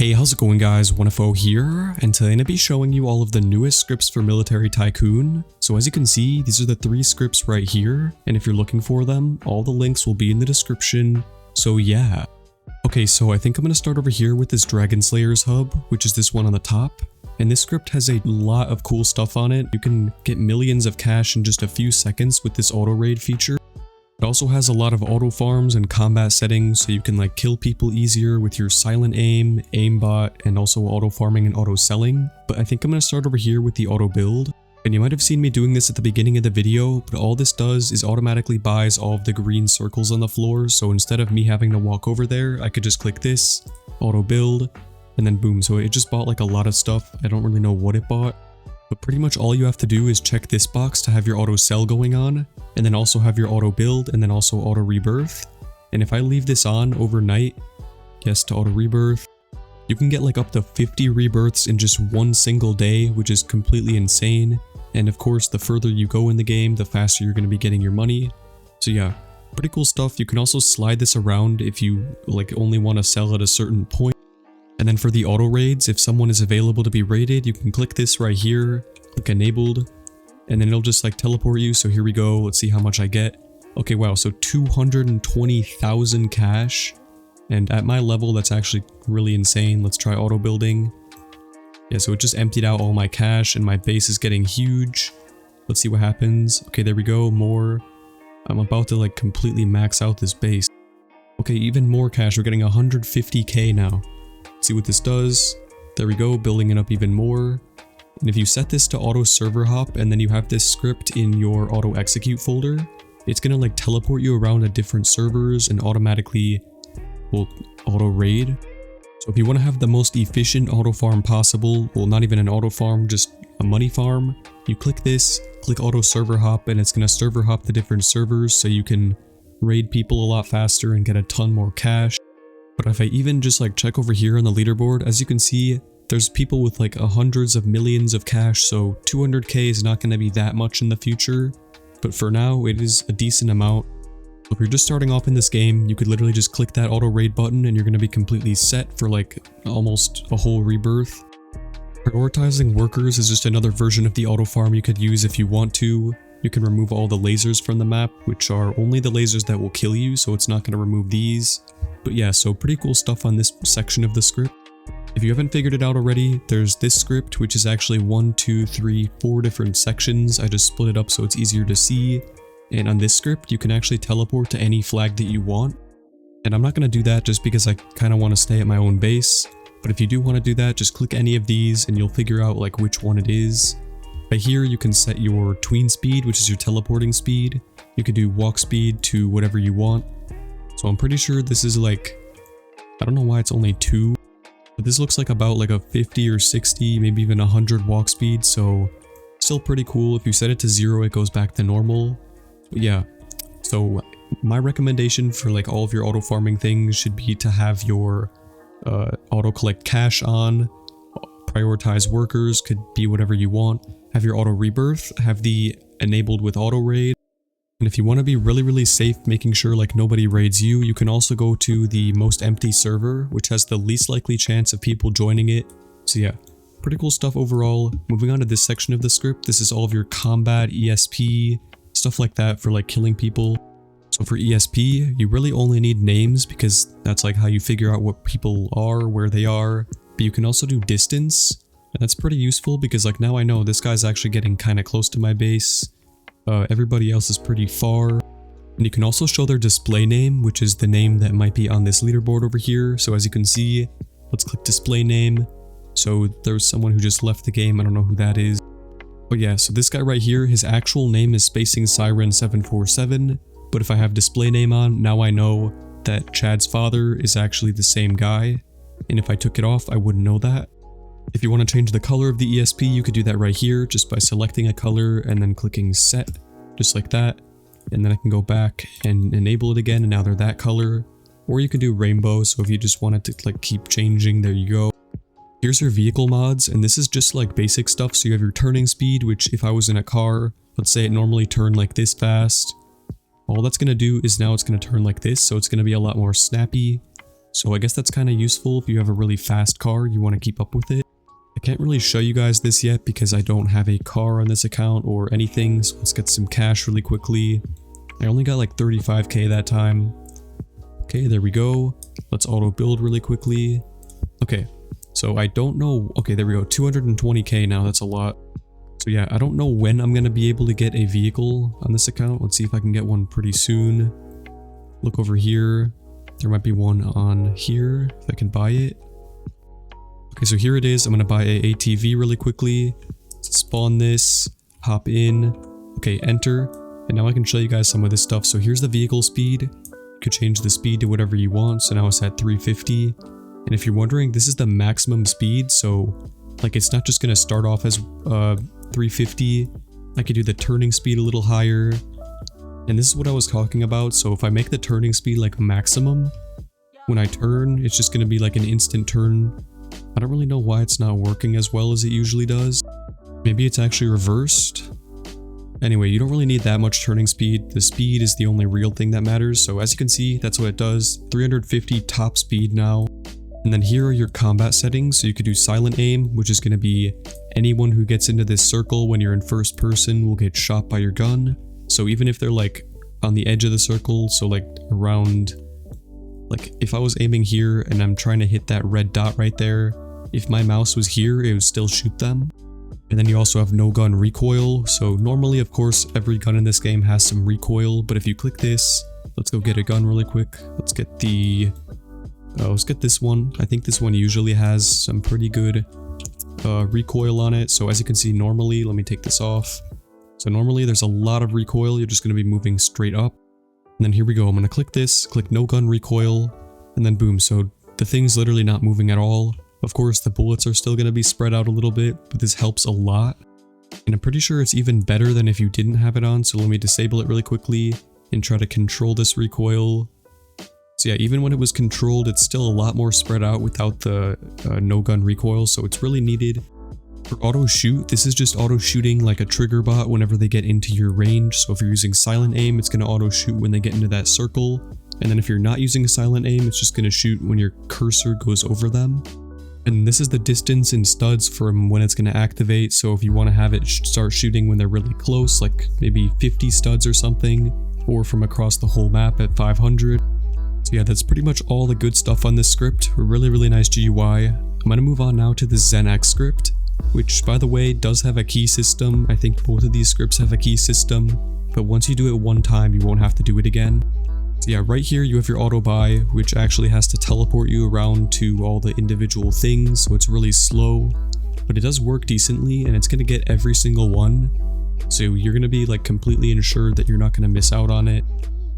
Hey, how's it going guys? 1FO here, and today I'm going to be showing you all of the newest scripts for Military Tycoon. So as you can see, these are the 3 scripts right here, and if you're looking for them, all the links will be in the description, so yeah. Okay, so I think I'm going to start over here with this Dragon Slayer's hub, which is this one on the top. And this script has a lot of cool stuff on it. You can get millions of cash in just a few seconds with this auto raid feature. It also has a lot of auto farms and combat settings, so you can like kill people easier with your silent aim, aimbot, and also auto farming and auto selling. But I think I'm going to start over here with the auto build. And you might have seen me doing this at the beginning of the video, but all this does is automatically buys all of the green circles on the floor. So instead of me having to walk over there, I could just click this, auto build, and then boom. So it just bought like a lot of stuff. I don't really know what it bought. But pretty much all you have to do is check this box to have your auto sell going on, and then also have your auto build, and then also auto rebirth. And if I leave this on overnight, yes to auto rebirth, you can get like up to 50 rebirths in just one single day, which is completely insane. And of course, the further you go in the game, the faster you're going to be getting your money. So yeah, pretty cool stuff. You can also slide this around if you like only want to sell at a certain point. And then for the auto raids, if someone is available to be raided, you can click this right here, click enabled, and then it'll just like teleport you. So here we go. Let's see how much I get. Okay, wow. So 220,000 cash. And at my level, that's actually really insane. Let's try auto building. Yeah, so it just emptied out all my cash and my base is getting huge. Let's see what happens. Okay, there we go. More. I'm about to like completely max out this base. Okay, even more cash. We're getting 150k now. See what this does. There we go, building it up even more. And if you set this to auto server hop and then you have this script in your auto execute folder, it's gonna like teleport you around to different servers and automatically will auto raid. So if you want to have the most efficient auto farm possible, well, not even an auto farm, just a money farm, you click this, click auto server hop, and it's gonna server hop the different servers so you can raid people a lot faster and get a ton more cash. But if I even just like check over here on the leaderboard, as you can see, there's people with like hundreds of millions of cash, so 200k is not going to be that much in the future, but for now it is a decent amount. So if you're just starting off in this game, you could literally just click that auto raid button and you're going to be completely set for like almost a whole rebirth. Prioritizing workers is just another version of the auto farm you could use if you want to. You can remove all the lasers from the map, which are only the lasers that will kill you, so it's not going to remove these. But yeah, so pretty cool stuff on this section of the script. If you haven't figured it out already, there's this script, which is actually 1, 2, 3, 4 different sections. I just split it up so it's easier to see. And on this script, you can actually teleport to any flag that you want. And I'm not going to do that just because I kind of want to stay at my own base. But if you do want to do that, just click any of these and you'll figure out like which one it is. Right here, you can set your tween speed, which is your teleporting speed. You can do walk speed to whatever you want. So I'm pretty sure this is like, I don't know why it's only 2, but this looks like about like a 50 or 60, maybe even 100 walk speed, so still pretty cool. If you set it to 0, it goes back to normal. But yeah, so my recommendation for like all of your auto farming things should be to have your auto collect cash on, prioritize workers, could be whatever you want, have your auto rebirth, have the enabled with auto raid. And if you want to be really safe, making sure like nobody raids you, you can also go to the most empty server, which has the least likely chance of people joining it. So yeah, pretty cool stuff overall. Moving on to this section of the script, this is all of your combat, ESP, stuff like that for like killing people. So for ESP, you really only need names because that's like how you figure out what people are, where they are. But you can also do distance, and that's pretty useful because like now I know this guy's actually getting kind of close to my base. Everybody else is pretty far. And you can also show their display name, which is the name that might be on this leaderboard over here. So as you can see, let's click display name. So there's someone who just left the game. I don't know who that is. But yeah, so this guy right here, his actual name is Spacing Siren 747. But if I have display name on, now I know that Chad's father is actually the same guy. And if I took it off, I wouldn't know that. If you want to change the color of the ESP, you could do that right here just by selecting a color and then clicking set, just like that. And then I can go back and enable it again, and now they're that color. Or you can do rainbow, so if you just wanted to like keep changing, there you go. Here's your vehicle mods, and this is just like basic stuff. So you have your turning speed, which if I was in a car, let's say it normally turned like this fast. All that's going to do is now it's going to turn like this, so it's going to be a lot more snappy. So I guess that's kind of useful if you have a really fast car, you want to keep up with it. I can't really show you guys this yet because I don't have a car on this account or anything, so let's get some cash really quickly. I only got like 35k that time. Okay, there we go. Let's auto build really quickly. Okay, so I don't know. Okay, there we go. 220k now. That's a lot. So yeah, I don't know when I'm going to be able to get a vehicle on this account. Let's see if I can get one pretty soon. Look over here. There might be one on here if I can buy it. Okay, so here it is. I'm going to buy a ATV really quickly. Spawn this. Hop in. Okay, enter. And now I can show you guys some of this stuff. So here's the vehicle speed. You could change the speed to whatever you want. So now it's at 350. And if you're wondering, this is the maximum speed. So like it's not just going to start off as 350. I could do the turning speed a little higher. And this is what I was talking about. So if I make the turning speed like maximum, when I turn, it's just going to be like an instant turn. I don't really know why it's not working as well as it usually does. Maybe it's actually reversed. Anyway, you don't really need that much turning speed. The speed is the only real thing that matters. So as you can see, that's what it does. 350 top speed now. And then here are your combat settings. So you could do silent aim, which is going to be anyone who gets into this circle when you're in first person will get shot by your gun. So even if they're like on the edge of the circle, so like around, like if I was aiming here and I'm trying to hit that red dot right there, if my mouse was here, it would still shoot them. And then you also have no gun recoil. So normally, of course, every gun in this game has some recoil, but if you click this, let's go get a gun really quick. Let's get let's get this one. I think this one usually has some pretty good recoil on it. So as you can see, normally, let me take this off. So normally there's a lot of recoil. You're just going to be moving straight up. And then here we go. I'm going to click this, click no gun recoil, and then boom. So the thing's literally not moving at all. Of course, the bullets are still going to be spread out a little bit, but this helps a lot. And I'm pretty sure it's even better than if you didn't have it on. So let me disable it really quickly and try to control this recoil. So yeah, even when it was controlled, it's still a lot more spread out without the no gun recoil. So it's really needed. For auto shoot, this is just auto shooting like a trigger bot whenever they get into your range. So if you're using silent aim, it's going to auto shoot when they get into that circle. And then if you're not using a silent aim, it's just going to shoot when your cursor goes over them. And this is the distance in studs from when it's going to activate. So if you want to have it start shooting when they're really close, like maybe 50 studs or something, or from across the whole map at 500. So yeah, that's pretty much all the good stuff on this script. Really, really nice GUI. I'm going to move on now to the Zen X script, which by the way does have a key system. I think both of these scripts have a key system, but once you do it one time, you won't have to do it again. So yeah, right here you have your auto buy, which actually has to teleport you around to all the individual things, so it's really slow, but it does work decently and it's going to get every single one. So you're going to be like completely ensured that you're not going to miss out on it.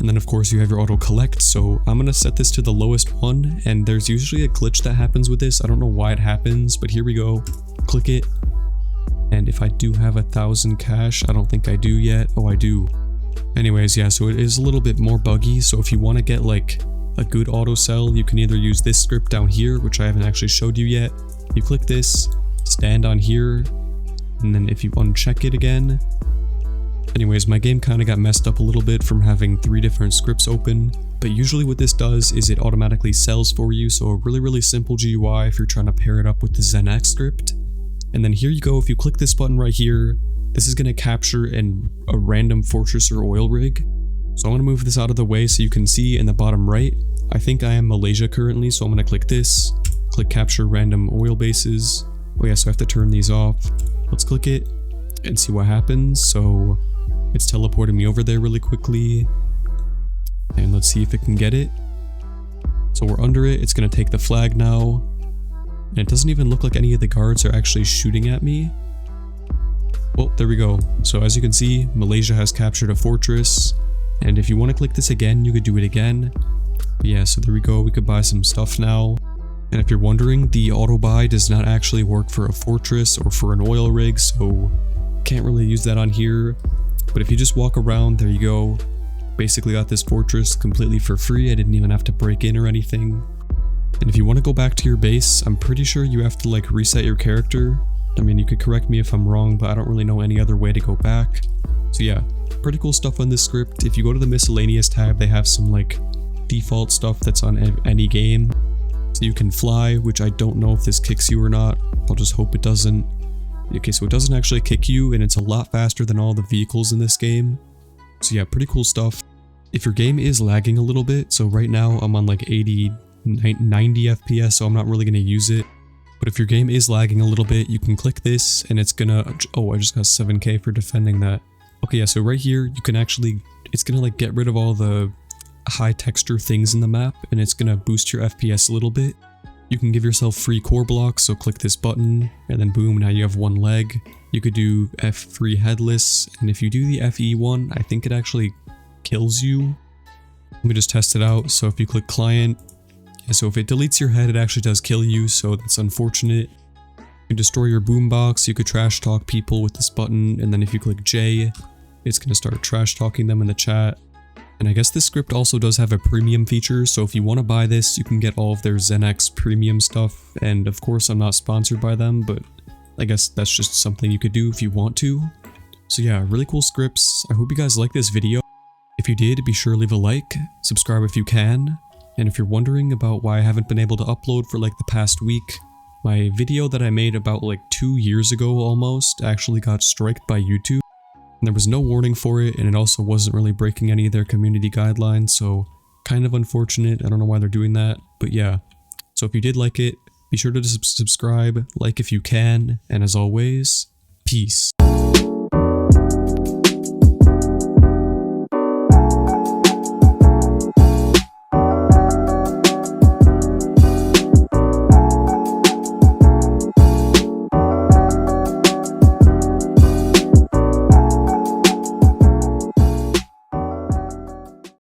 And then of course you have your auto collect, so I'm going to set this to the lowest one, and there's usually a glitch that happens with this. I don't know why it happens, but here we go. Click it, and if I do have 1,000 cash, I don't think I do yet. Oh, I do. Anyways, yeah, so it is a little bit more buggy. So if you want to get like a good auto sell, you can either use this script down here, which I haven't actually showed you yet. You click this, stand on here, and then if you uncheck it again. Anyways, my game kind of got messed up a little bit from having 3 different scripts open, but usually what this does is it automatically sells for you. So a really, really simple GUI if you're trying to pair it up with the Zen X script. And then here you go, if you click this button right here, this is going to capture a random fortress or oil rig. So I'm going to move this out of the way so you can see in the bottom right. I think I am Malaysia currently, so I'm going to click this, click capture random oil bases. Oh yeah, so I have to turn these off. Let's click it and see what happens. So it's teleporting me over there really quickly. And let's see if it can get it. So we're under it, it's going to take the flag now. And it doesn't even look like any of the guards are actually shooting at me. Well, there we go. So as you can see, Malaysia has captured a fortress. And if you want to click this again, you could do it again. But yeah, so there we go. We could buy some stuff now. And if you're wondering, the auto buy does not actually work for a fortress or for an oil rig, so can't really use that on here. But if you just walk around, there you go. Basically got this fortress completely for free. I didn't even have to break in or anything. And if you want to go back to your base, I'm pretty sure you have to like reset your character. I mean, you could correct me if I'm wrong, but I don't really know any other way to go back. So yeah, pretty cool stuff on this script. If you go to the miscellaneous tab, they have some like default stuff that's on any game. So you can fly, which I don't know if this kicks you or not. I'll just hope it doesn't. Okay, so it doesn't actually kick you, and it's a lot faster than all the vehicles in this game. So yeah, pretty cool stuff. If your game is lagging a little bit, so right now I'm on like 80, 90 FPS, so I'm not really going to use it. But if your game is lagging a little bit, you can click this, and it's gonna... Oh, I just got 7k for defending that. Okay, yeah, so right here, you can actually... It's gonna like get rid of all the high texture things in the map, and it's gonna boost your FPS a little bit. You can give yourself free core blocks, so click this button, and then boom, now you have one leg. You could do F3 headless, and if you do the FE one, I think it actually kills you. Let me just test it out. So if you click client, yeah, so if it deletes your head, it actually does kill you, so that's unfortunate. You can destroy your boombox, you could trash talk people with this button, and then if you click J, it's gonna start trash talking them in the chat. And I guess this script also does have a premium feature, so if you want to buy this, you can get all of their Zen X premium stuff, and of course I'm not sponsored by them, but I guess that's just something you could do if you want to. So yeah, really cool scripts. I hope you guys like this video. If you did, be sure to leave a like, subscribe if you can, and if you're wondering about why I haven't been able to upload for like the past week, my video that I made about like 2 years ago almost actually got striked by YouTube. There was no warning for it, and it also wasn't really breaking any of their community guidelines, so kind of unfortunate. I don't know why they're doing that, but yeah. So if you did like it, be sure to subscribe, like if you can, and as always, peace.